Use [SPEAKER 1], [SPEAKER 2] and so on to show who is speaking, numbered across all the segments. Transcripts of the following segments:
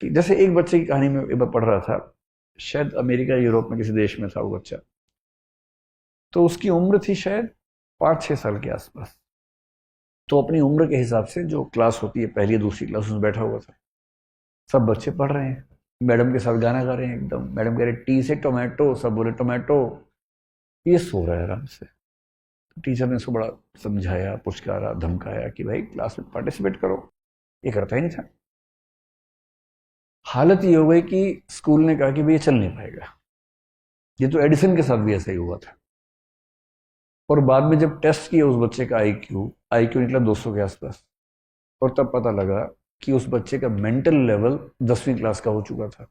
[SPEAKER 1] कि जैसे एक बच्चे की कहानी में एक बार पढ़ रहा था, शायद अमेरिका यूरोप में किसी देश में था वो बच्चा। तो उसकी उम्र थी शायद 5-6 साल के आसपास। तो अपनी उम्र के हिसाब से जो क्लास होती है, पहली दूसरी क्लास, उसमें बैठा हुआ था। सब बच्चे पढ़ रहे हैं, मैडम के साथ गाना गा रहे हैं एकदम। मैडम कह रहे टी से टोमेटो, सब बोले टोमेटो। ये सो रहा है आराम से। तो टीचर ने उसको बड़ा समझाया, पुचकारा, धमकाया कि भाई क्लास में पार्टिसिपेट करो। ये करता ही नहीं था। हालत ये हो गई कि स्कूल ने कहा कि भाई ये चल नहीं पाएगा। ये तो एडिसन के साथ भी ऐसा ही हुआ था। और बाद में जब टेस्ट किया उस बच्चे का आईक्यू आईक्यू निकला 200 के आसपास। और तब पता लगा कि उस बच्चे का मेंटल लेवल 10वीं क्लास का हो चुका था।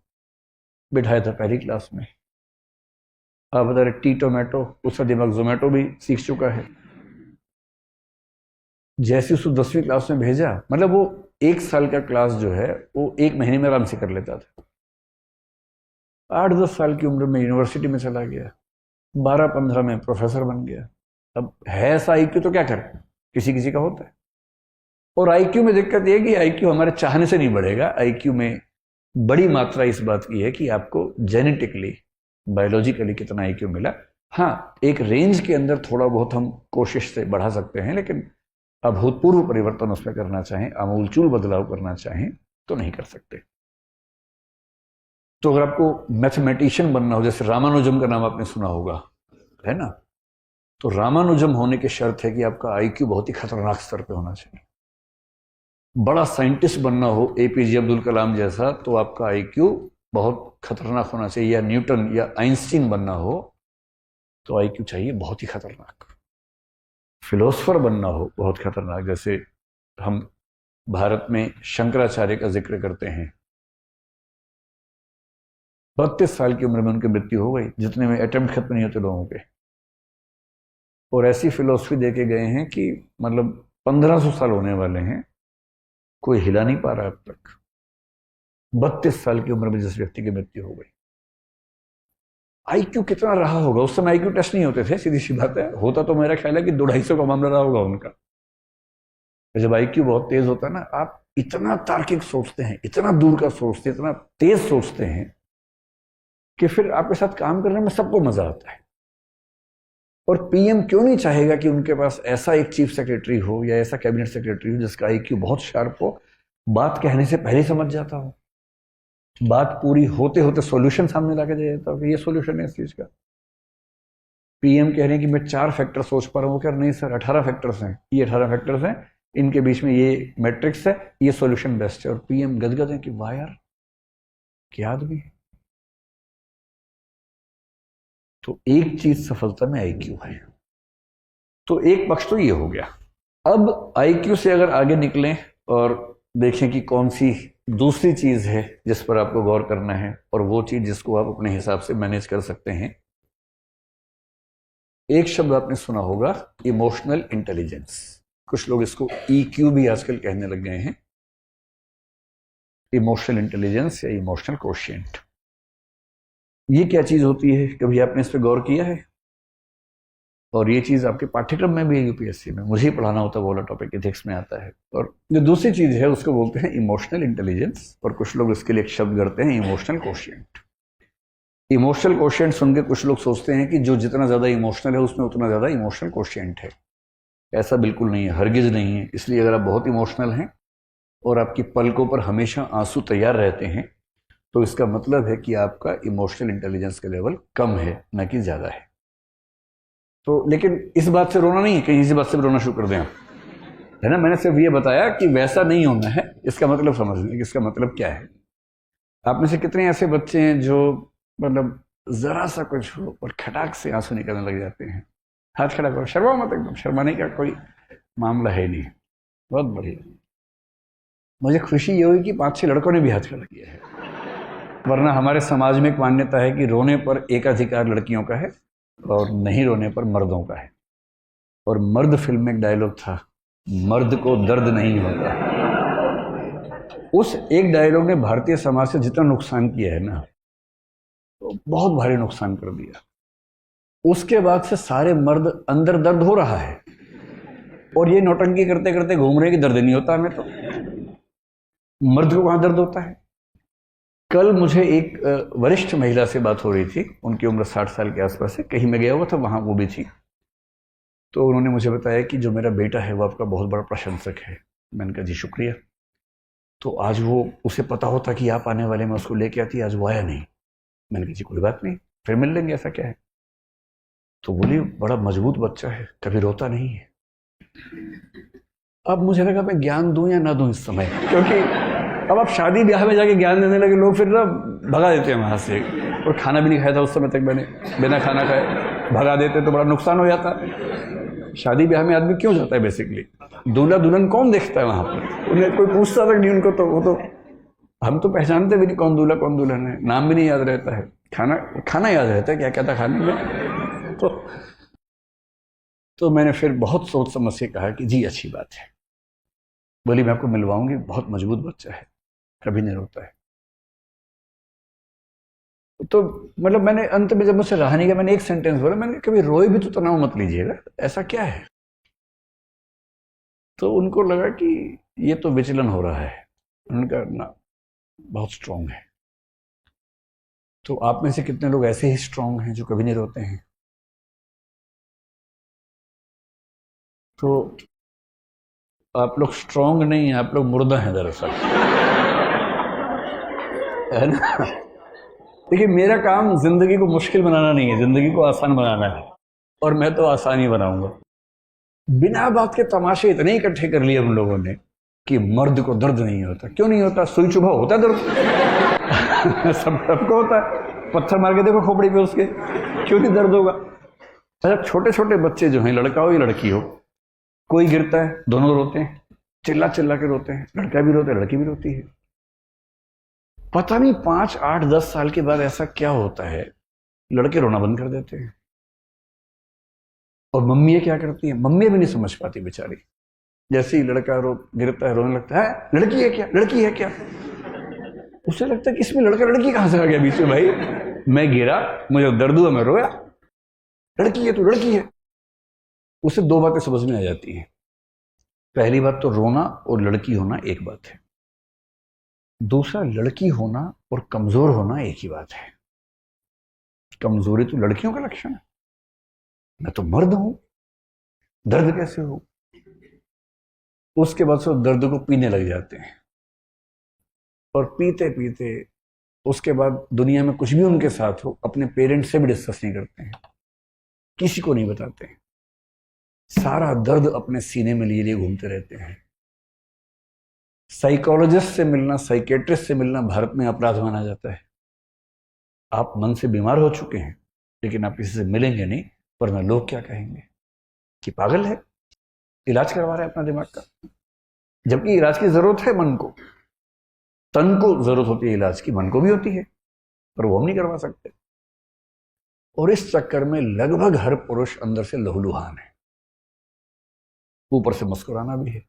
[SPEAKER 1] बिठाया था पहली क्लास में। आप बता रहे टी टोमेटो, उसका दिमाग जोमेटो भी सीख चुका है। जैसे उसको 10वीं क्लास में भेजा, मतलब वो 1 साल का क्लास जो है वो 1 महीने में आराम से कर लेता था। 8-10 साल की उम्र में यूनिवर्सिटी में चला गया, 12-15 में प्रोफेसर बन गया। अब है ऐसा आईक्यू तो क्या करे, किसी किसी का होता है। और आईक्यू में दिक्कत यह कि आईक्यू हमारे चाहने से नहीं बढ़ेगा। आईक्यू में बड़ी मात्रा इस बात की है कि आपको जेनेटिकली, बायोलॉजिकली कितना आईक्यू मिला। हाँ, एक रेंज के अंदर थोड़ा बहुत हम कोशिश से बढ़ा सकते हैं, लेकिन अभूतपूर्व परिवर्तन उसमें करना चाहें, आमूलचूल बदलाव करना चाहें तो नहीं कर सकते। तो अगर आपको मैथमेटिशियन बनना हो, जैसे रामानुजम का नाम आपने सुना होगा, है ना? तो रामानुजम होने की शर्त है कि आपका आईक्यू बहुत ही खतरनाक स्तर पे होना चाहिए। बड़ा साइंटिस्ट बनना हो, एपीजे अब्दुल कलाम जैसा, तो आपका आईक्यू बहुत खतरनाक होना चाहिए। या न्यूटन या आइंस्टीन बनना हो तो आईक्यू चाहिए बहुत ही खतरनाक। फिलोसफर बनना हो बहुत खतरनाक, जैसे हम भारत में शंकराचार्य का जिक्र करते हैं। 32 साल की उम्र में उनकी मृत्यु हो गई, जितने में अटेम्प्ट खत्म नहीं होते लोगों के। और ऐसी फिलोसफी दे के गए हैं कि मतलब 1500 साल होने वाले हैं, कोई हिला नहीं पा रहा अब तक। 32 साल की उम्र में जिस व्यक्ति की मृत्यु हो गई। आईक्यू कितना रहा होगा? उस समय आईक्यू टेस्ट नहीं होते थे, सीधी सी बात है। होता तो मेरा ख्याल है कि 200-250 का मामला रहा होगा उनका। जब आईक्यू बहुत तेज होता है ना, आप इतना तार्किक सोचते हैं, इतना दूर का सोचते हैं, इतना तेज सोचते हैं कि फिर आपके साथ काम करने में सबको मजा आता है। और पीएम क्यों नहीं चाहेगा कि उनके पास ऐसा एक चीफ सेक्रेटरी हो या ऐसा कैबिनेट सेक्रेटरी हो जिसका आईक्यू बहुत शार्प हो, बात कहने से पहले समझ जाता हो, बात पूरी होते होते सॉल्यूशन सामने लाके दे देता हो कि ये सॉल्यूशन है इस चीज का। पीएम कह रहे हैं कि मैं 4 फैक्टर सोच पा रहा हूँ, क्या नहीं सर 18 फैक्टर्स हैं, ये 18 फैक्टर्स हैं, इनके बीच में ये मैट्रिक्स है, ये सॉल्यूशन बेस्ट है। और पीएम गदगद है कि वाह यार क्या आदमी है। तो एक चीज सफलता में आईक्यू है। तो एक पक्ष तो ये हो गया। अब आईक्यू से अगर आगे निकलें और देखें कि कौन सी दूसरी चीज है जिस पर आपको गौर करना है, और वो चीज जिसको आप अपने हिसाब से मैनेज कर सकते हैं। एक शब्द आपने सुना होगा, इमोशनल इंटेलिजेंस। कुछ लोग इसको ईक्यू भी आजकल कहने लग गए हैं। इमोशनल इंटेलिजेंस या इमोशनल कोशिएंट, ये क्या चीज होती है? कभी आपने इस पर गौर किया है? और ये चीज आपके पाठ्यक्रम में भी है, यूपीएससी में मुझे ही पढ़ाना होता है, वो वाला टॉपिक इथिक्स में आता है। और जो दूसरी चीज है उसको बोलते हैं इमोशनल इंटेलिजेंस, और कुछ लोग इसके लिए एक शब्द करते हैं इमोशनल कोशिएंट। इमोशनल कोशिएंट सुन के कुछ लोग सोचते हैं कि जो जितना ज्यादा इमोशनल है उसमें उतना ज्यादा इमोशनल कोशिएंट है। ऐसा बिल्कुल नहीं है, हरगिज नहीं है। इसलिए अगर आप बहुत इमोशनल हैं और आपकी पलकों पर हमेशा आंसू तैयार रहते हैं, तो इसका मतलब है कि आपका इमोशनल इंटेलिजेंस का लेवल कम है, न कि ज्यादा है। तो लेकिन इस बात से रोना नहीं है, कहीं इसी बात से रोना शुरू कर दें आप, है ना? मैंने सिर्फ ये बताया कि वैसा नहीं होना है, इसका मतलब समझ लें कि इसका मतलब क्या है। आप में से कितने ऐसे बच्चे हैं जो मतलब जरा सा कुछ हो और खटाक से आंसू निकलने लग जाते हैं? हाथ खड़ा करो, शर्मा मत, एकदम शर्माने का कोई मामला है नहीं। बहुत बढ़िया। मुझे खुशी ये हुई कि 5-6 लड़कों ने भी हाथ खड़ा किया है, वरना हमारे समाज में एक मान्यता है कि रोने पर एकाधिकार लड़कियों का है और नहीं रोने पर मर्दों का है। और मर्द फिल्म में एक डायलॉग था, मर्द को दर्द नहीं होता। उस एक डायलॉग ने भारतीय समाज से जितना नुकसान किया है ना, तो बहुत भारी नुकसान कर दिया। उसके बाद से सारे मर्द अंदर दर्द हो रहा है और ये नौटंकी करते करते घूम रहे हैं कि दर्द नहीं होता हमें। तो मर्द को कहां दर्द होता है? कल मुझे एक वरिष्ठ महिला से बात हो रही थी, उनकी उम्र 60 साल के आसपास है, कहीं मैं गया हुआ था, वहां वो भी थी। तो उन्होंने मुझे बताया कि जो मेरा बेटा है वो आपका बहुत बड़ा प्रशंसक है। मैंने कहा जी शुक्रिया। तो आज वो, उसे पता होता कि आप आने वाले, मैं उसको लेके आती, आज वो आया नहीं। मैंने कहा जी कोई बात नहीं, फिर मिल लेंगे, ऐसा क्या है। तो बोली बड़ा मजबूत बच्चा है, कभी रोता नहीं है। अब मुझे लगा मैं ज्ञान दूं या ना दूं इस समय, क्योंकि अब आप शादी ब्याह में जाके ज्ञान देने लगे, लोग फिर ना भगा देते हैं वहां से। और खाना भी नहीं खाया था उस समय तक मैंने, बिना खाना खाए भगा देते तो बड़ा नुकसान हो जाता। शादी ब्याह में आदमी क्यों जाता है बेसिकली? दूल्हा दुल्हन कौन देखता है वहां पर? उन्हें कोई पूछता तक नहीं उनको, तो वो तो हम तो पहचानते भी नहीं कौन दूल्हा कौन दुल्हन है, नाम भी नहीं याद रहता है, खाना खाना याद रहता है क्या क्या था खाने में। तो मैंने फिर बहुत सोच समझ के कहा कि जी अच्छी बात है। बोली मैं आपको मिलवाऊंगी, बहुत मजबूत बच्चा है, कभी नहीं रोता है। तो मतलब मैंने अंत में जब मुझसे रहा नहीं गया, मैंने एक सेंटेंस बोला, मैंने कभी रोए भी तो तनाव मत लीजिएगा, ऐसा क्या है। तो उनको लगा कि ये तो विचलन हो रहा है। उनका ना बहुत स्ट्रांग है। तो आप में से कितने लोग ऐसे ही स्ट्रांग हैं जो कभी नहीं रोते हैं? तो आप लोग स्ट्रांग नहीं हैं, आप लोग मुर्दा हैं दरअसल, है ना। देखिए मेरा काम जिंदगी को मुश्किल बनाना नहीं है, जिंदगी को आसान बनाना है, और मैं तो आसान ही बनाऊंगा। बिना बात के तमाशे इतने इकट्ठे कर लिए हम लोगों ने कि मर्द को दर्द नहीं होता। क्यों नहीं होता? सुई चुभा होता है दर्द। सबको होता है, पत्थर मार के देखो खोपड़ी पे उसके, क्यों नहीं दर्द होगा। अच्छा छोटे छोटे बच्चे जो हैं, लड़का हो या लड़की हो, कोई गिरता है दोनों रोते हैं, चिल्ला चिल्ला के रोते हैं, लड़का भी रोता है लड़की भी रोती है। पता नहीं 5, 8, 10 साल के बाद ऐसा क्या होता है, लड़के रोना बंद कर देते हैं। और मम्मी क्या करती है, मम्मी भी नहीं समझ पाती बेचारी। जैसे ही लड़का गिरता है, रोने लगता है, लड़की है क्या, लड़की है क्या। उसे लगता है कि इसमें लड़का लड़की कहां से आ गया बीच में भाई, मैं गिरा, मुझे दर्द हुआ, मैं रोया, लड़की है तो लड़की है। उसे दो बातें समझ में आ जाती हैं। पहली बात तो रोना और लड़की होना एक बात है, दूसरा लड़की होना और कमजोर होना एक ही बात है। कमजोरी तो लड़कियों का लक्षण है, मैं तो मर्द हूं, दर्द कैसे हो। उसके बाद से दर्द को पीने लग जाते हैं, और पीते पीते उसके बाद दुनिया में कुछ भी उनके साथ हो, अपने पेरेंट्स से भी डिस्कस नहीं करते हैं, किसी को नहीं बताते हैं, सारा दर्द अपने सीने में लिए लिए घूमते रहते हैं। साइकोलॉजिस्ट से मिलना, साइकेट्रिस्ट से मिलना भारत में अपराध माना जाता है। आप मन से बीमार हो चुके हैं, लेकिन आप किसी से मिलेंगे नहीं, वरना लोग क्या कहेंगे कि पागल है, इलाज करवा रहा है अपना दिमाग का। जबकि इलाज की जरूरत है मन को, तन को जरूरत होती है इलाज की, मन को भी होती है, पर वो हम नहीं करवा सकते। और इस चक्कर में लगभग हर पुरुष अंदर से लहूलुहान है, ऊपर से मुस्कुराना भी है,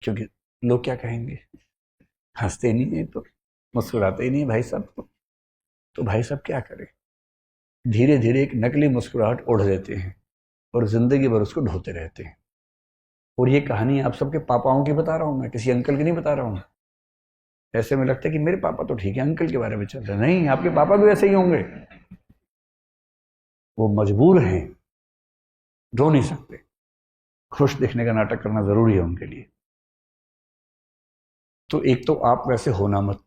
[SPEAKER 1] क्योंकि लोग क्या कहेंगे, हंसते नहीं है तो, मुस्कुराते ही नहीं है भाई साहब, तो भाई साहब क्या करें। धीरे धीरे एक नकली मुस्कुराहट ओढ़ लेते हैं और जिंदगी भर उसको ढोते रहते हैं। और ये कहानी आप सबके पापाओं की बता रहा हूं मैं, किसी अंकल की नहीं बता रहा हूं। ऐसे में लगता है कि मेरे पापा तो ठीक है, अंकल के बारे में चल रहा है। नहीं, आपके पापा भी वैसे ही होंगे, वो मजबूर हैं, रो नहीं सकते, खुश दिखने का नाटक करना जरूरी है उनके लिए। तो एक तो आप वैसे होना मत,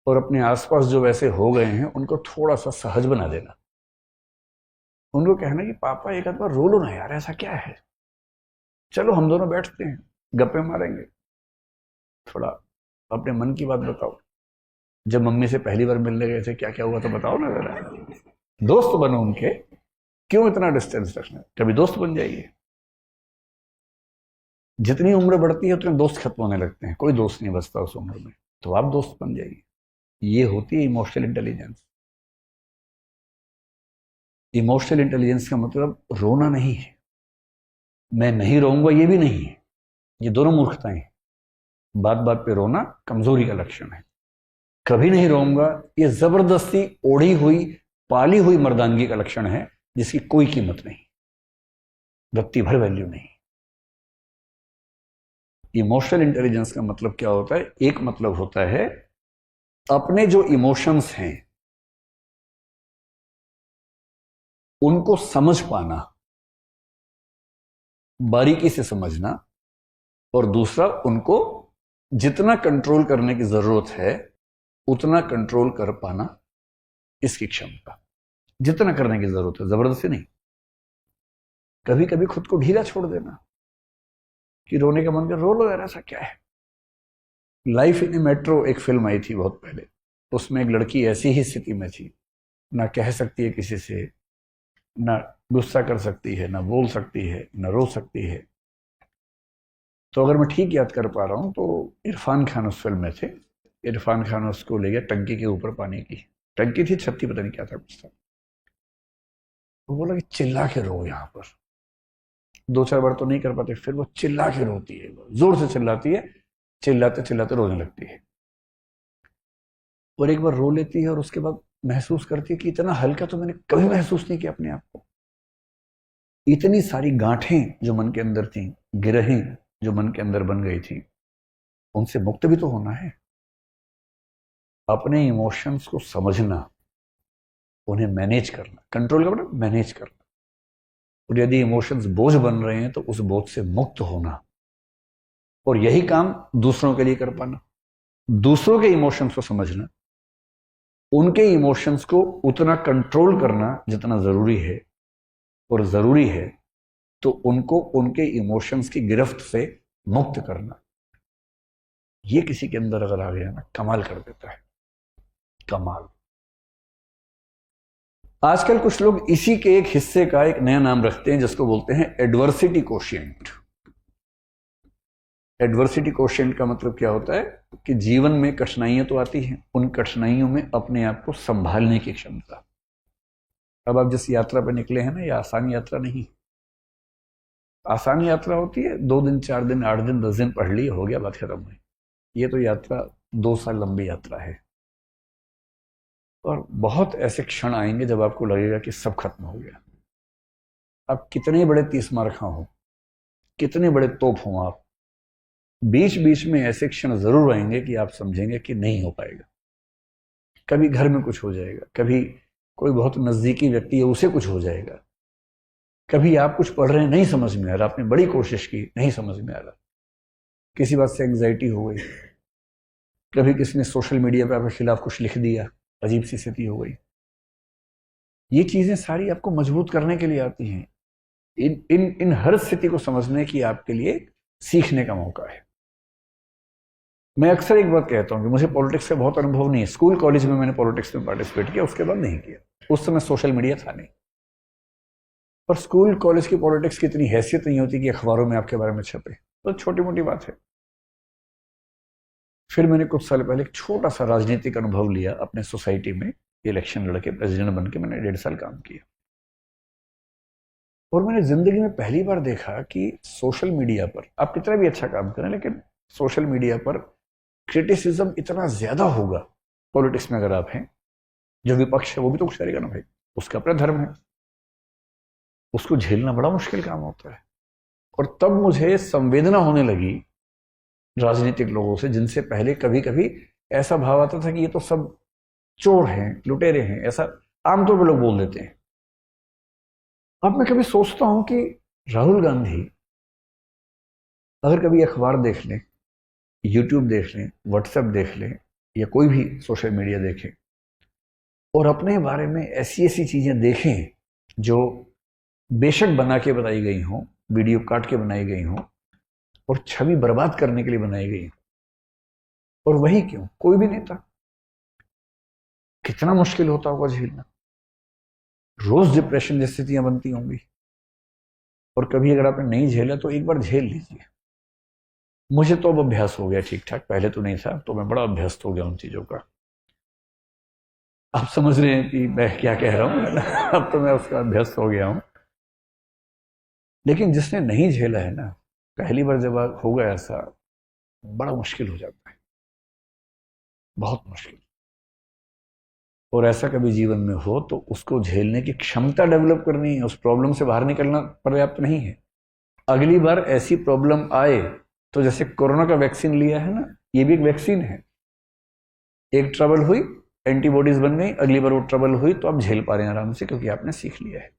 [SPEAKER 1] और अपने आसपास जो वैसे हो गए हैं उनको थोड़ा सा सहज बना देना। उनको कहना कि पापा एक आध बार रो लो ना यार, ऐसा क्या है, चलो हम दोनों बैठते हैं, गप्पे मारेंगे, थोड़ा अपने मन की बात बताओ। जब मम्मी से पहली बार मिलने गए थे क्या क्या हुआ तो बताओ ना जरा, दोस्त बनो उनके, क्यों इतना डिस्टेंस रखना, कभी दोस्त बन जाइए। जितनी उम्र बढ़ती है उतने दोस्त खत्म होने लगते हैं, कोई दोस्त नहीं बचता उस उम्र में, तो आप दोस्त बन जाइए। ये होती है इमोशनल इंटेलिजेंस। इमोशनल इंटेलिजेंस का मतलब रोना नहीं है, मैं नहीं रोऊंगा ये भी नहीं है, ये दोनों मूर्खताएं हैं। बात बात पे रोना कमजोरी का लक्षण है। कभी नहीं रोऊंगा ये जबरदस्ती ओढ़ी हुई पाली हुई मर्दानगी का लक्षण है, जिसकी कोई कीमत नहीं, रत्ती भर वैल्यू नहीं। इमोशनल इंटेलिजेंस का मतलब क्या होता है? एक मतलब होता है अपने जो इमोशंस हैं उनको समझ पाना, बारीकी से समझना, और दूसरा उनको जितना कंट्रोल करने की जरूरत है उतना कंट्रोल कर पाना, इसकी क्षमता। जितना करने की जरूरत है, जबरदस्ती नहीं। कभी कभी खुद को ढीला छोड़ देना कि रोने का मन कर रो लो यार, ऐसा क्या है। लाइफ इन ए मेट्रो एक फिल्म आई थी बहुत पहले, उसमें एक लड़की ऐसी ही स्थिति में थी, ना कह सकती है किसी से, ना गुस्सा कर सकती है, ना बोल सकती है, ना रो सकती है। तो अगर मैं ठीक याद कर पा रहा हूं तो इरफान खान उस फिल्म में थे। इरफान खान उसको ले गया टंकी के ऊपर, पानी की टंकी थी, छत थी, पता नहीं क्या था कुछ था। वो बोला कि चिल्ला के रो यहां पर। दो चार बार तो नहीं कर पाते, फिर वो चिल्ला के रोती है, जोर से चिल्लाती है, चिल्लाते चिल्लाते रोने लगती है। और एक बार रो लेती है और उसके बाद महसूस करती है कि इतना हल्का तो मैंने कभी महसूस नहीं किया अपने आप को। इतनी सारी गांठें जो मन के अंदर थी, गिरहें जो मन के अंदर बन गई थी, उनसे मुक्त भी तो होना है। अपने इमोशंस को समझना, उन्हें मैनेज करना, कंट्रोल करना, मैनेज करना। और यदि इमोशंस बोझ बन रहे हैं तो उस बोझ से मुक्त होना, और यही काम दूसरों के लिए कर पाना। दूसरों के इमोशंस को समझना, उनके इमोशंस को उतना कंट्रोल करना जितना जरूरी है, और जरूरी है तो उनको उनके इमोशंस की गिरफ्त से मुक्त करना। ये किसी के अंदर अगर आ गया ना, कमाल कर देता है, कमाल। आजकल कुछ लोग इसी के एक हिस्से का एक नया नाम रखते हैं जिसको बोलते हैं एडवर्सिटी कोशिएंट। एडवर्सिटी कोशिएंट का मतलब क्या होता है कि जीवन में कठिनाइयां तो आती हैं, उन कठिनाइयों में अपने आप को संभालने की क्षमता। अब आप जिस यात्रा पर निकले हैं ना, ये आसान यात्रा नहीं। आसान यात्रा होती है 2 दिन 4 दिन 8 दिन 10 दिन पढ़ लिए, हो गया, बात खत्म हुई। ये तो यात्रा 2 साल लंबी यात्रा है। और बहुत ऐसे क्षण आएंगे जब आपको लगेगा कि सब खत्म हो गया। आप कितने बड़े 30 मार खा हो, कितने बड़े तोप हो, आप बीच बीच में ऐसे क्षण जरूर आएंगे कि आप समझेंगे कि नहीं हो पाएगा। कभी घर में कुछ हो जाएगा, कभी कोई बहुत नजदीकी व्यक्ति है उसे कुछ हो जाएगा, कभी आप कुछ पढ़ रहे हैं नहीं समझ में आ रहा, आपने बड़ी कोशिश की नहीं समझ में आ रहा, किसी बात से एंग्जाइटी हो गई, कभी किसी ने सोशल मीडिया पर आपके खिलाफ कुछ लिख दिया, अजीब सी स्थिति हो गई। ये चीजें सारी आपको मजबूत करने के लिए आती हैं। इन इन इन हर स्थिति को समझने की आपके लिए सीखने का मौका है। मैं अक्सर एक बात कहता हूं कि मुझे पॉलिटिक्स का बहुत अनुभव नहीं है। स्कूल कॉलेज में मैंने पॉलिटिक्स में पार्टिसिपेट किया, उसके बाद नहीं किया। उस समय सोशल मीडिया था नहीं। पर स्कूल कॉलेज की पॉलिटिक्स की इतनी हैसियत नहीं होती कि अखबारों में आपके बारे में छपे, तो छोटी मोटी बात है। फिर मैंने कुछ साल पहले एक छोटा सा राजनीतिक अनुभव लिया अपने सोसाइटी में, इलेक्शन लड़के प्रेसिडेंट बन के मैंने 1.5 साल काम किया। और मैंने जिंदगी में पहली बार देखा कि सोशल मीडिया पर आप कितना भी अच्छा काम करें, लेकिन सोशल मीडिया पर क्रिटिसिज्म इतना ज्यादा होगा। पॉलिटिक्स में अगर आप हैं, जो विपक्ष है वो भी तो कुछ करेगा ना भाई, उसका अपना धर्म है, उसको झेलना बड़ा मुश्किल काम होता है। और तब मुझे संवेदना होने लगी राजनीतिक लोगों से, जिनसे पहले कभी कभी ऐसा भाव आता था कि ये तो सब चोर हैं, लुटेरे हैं, ऐसा आमतौर पर लोग बोल देते हैं। अब मैं कभी सोचता हूं कि राहुल गांधी अगर कभी अखबार देख लें, यूट्यूब देख लें, व्हाट्सएप देख लें, या कोई भी सोशल मीडिया देखें, और अपने बारे में ऐसी ऐसी चीजें देखें जो बेशक बना के बताई गई हों, वीडियो काट के बनाई गई हों, और छवि बर्बाद करने के लिए बनाई गई, और वही क्यों, कोई भी नेता, कितना मुश्किल होता होगा झेलना। रोज डिप्रेशन जैसी स्थितियां बनती होंगी। और कभी अगर आपने नहीं झेला तो एक बार झेल लीजिए। मुझे तो अब अभ्यास हो गया ठीक ठाक, पहले तो नहीं था, तो मैं बड़ा अभ्यस्त हो गया उन चीजों का। आप समझ रहे हैं कि मैं क्या कह रहा हूं अब तो मैं उसका अभ्यस्त हो गया हूं। लेकिन जिसने नहीं झेला है ना, पहली बार जब होगा ऐसा, बड़ा मुश्किल हो जाता है, बहुत मुश्किल। और ऐसा कभी जीवन में हो तो उसको झेलने की क्षमता डेवलप करनी है, उस प्रॉब्लम से बाहर निकलना पर्याप्त नहीं है। अगली बार ऐसी प्रॉब्लम आए तो जैसे कोरोना का वैक्सीन लिया है ना, ये भी एक वैक्सीन है। एक ट्रबल हुई, एंटीबॉडीज बन गई, अगली बार वो ट्रबल हुई तो आप झेल पा रहे हैं आराम से, क्योंकि आपने सीख लिया है।